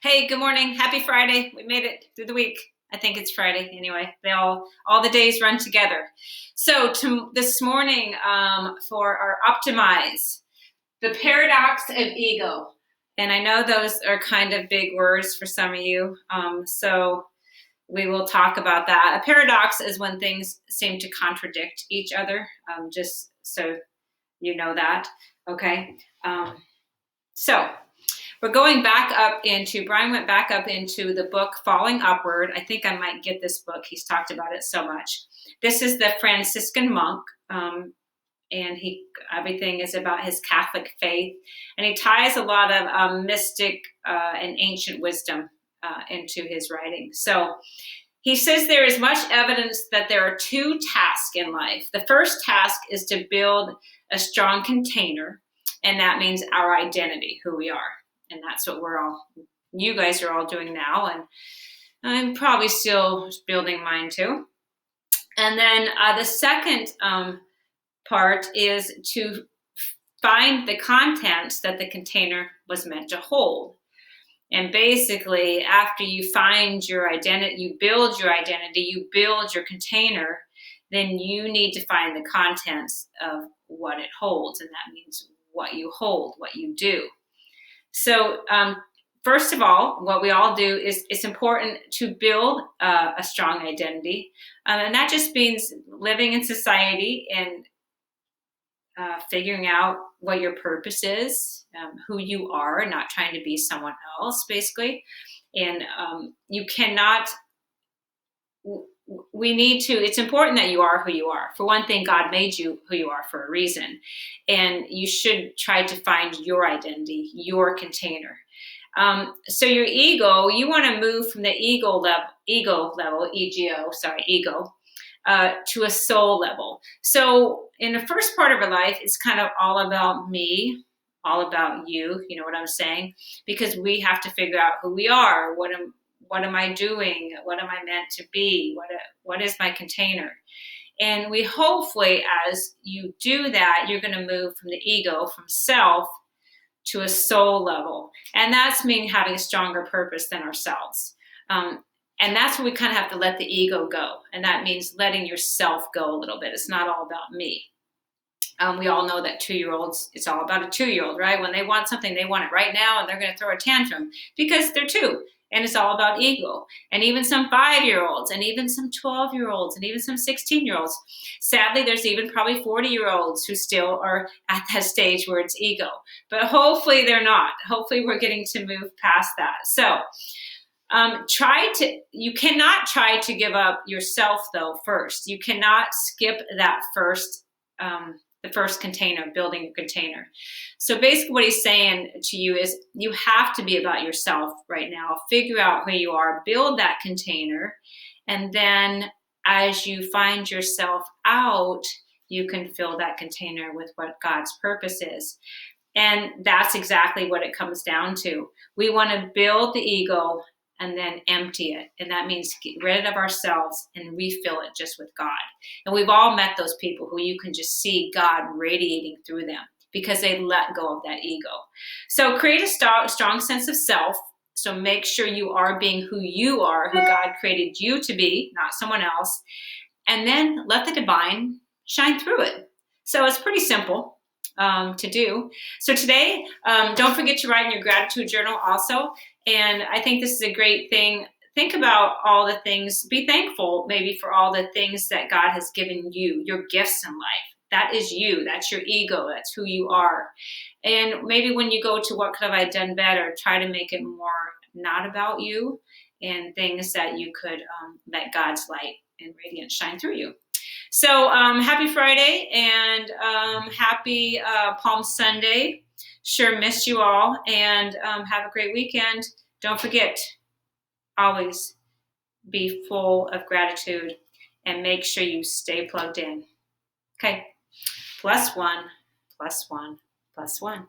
Hey, good morning. Happy Friday. We made it through the week. I think it's Friday anyway. All the days run together. So this morning, for our optimize, the paradox of ego. And I know those are kind of big words for some of you. So we will talk about that. A paradox is when things seem to contradict each other. Just so you know that. Okay. So we're going back up into, Brian went back up into the book Falling Upward. I think I might get this book. He's talked about it so much. This is the Franciscan monk, and everything is about his Catholic faith. And he ties a lot of mystic and ancient wisdom into his writing. So he says there is much evidence that there are two tasks in life. The first task is to build a strong container, and that means our identity, who we are. And that's what you guys are all doing now. And I'm probably still building mine too. And then the second part is to find the contents that the container was meant to hold. And basically, after you find your identity, you build your container, then you need to find the contents of what it holds. And that means what you hold, what you do. So first of all, what we all do is it's important to build a strong identity. And that just means living in society and figuring out what your purpose is, who you are, not trying to be someone else, basically. And it's important that you are who you are. For one thing, God made you who you are for a reason. And you should try to find your identity, your container. So your ego, you want to move from the ego level, ego, to a soul level. So in the first part of our life, it's kind of all about me, all about you, you know what I'm saying? Because we have to figure out who we are, what am I doing? What am I meant to be? What is my container? And we hopefully, as you do that, you're going to move from the ego, from self, to a soul level. And that's meaning having a stronger purpose than ourselves. And that's where we kind of have to let the ego go. And that means letting yourself go a little bit. It's not all about me. We all know that 2-year-olds, it's all about a 2-year-old, right? When they want something, they want it right now, and they're going to throw a tantrum because they're 2. And it's all about ego. And even some 5-year-olds, and even some 12-year-olds, and even some 16-year-olds. Sadly, there's even probably 40-year-olds who still are at that stage where it's ego. But hopefully they're not. Hopefully we're getting to move past that. So you cannot try to give up yourself, though, first. You cannot skip that the first container, building your container. So basically what he's saying to you is you have to be about yourself right now. Figure out who you are, build that container, and then as you find yourself out, you can fill that container with what God's purpose is. And that's exactly what it comes down to. We want to build the ego and then empty it. And that means get rid of ourselves and refill it just with God. And we've all met those people who you can just see God radiating through them because they let go of that ego. So create a strong sense of self. So make sure you are being who you are, who God created you to be, not someone else. And then let the divine shine through it. So it's pretty simple to do. So today, don't forget to write in your gratitude journal also. And I think this is a great thing. Think about all the things, be thankful maybe for all the things that God has given you, your gifts in life. That is you, that's your ego, that's who you are. And maybe when you go to what could have I done better, try to make it more not about you and things that you could let God's light and radiance shine through you. So happy Friday and happy Palm Sunday. Sure missed you all, and have a great weekend. Don't forget, always be full of gratitude and make sure you stay plugged in. Okay, +1, +1, +1.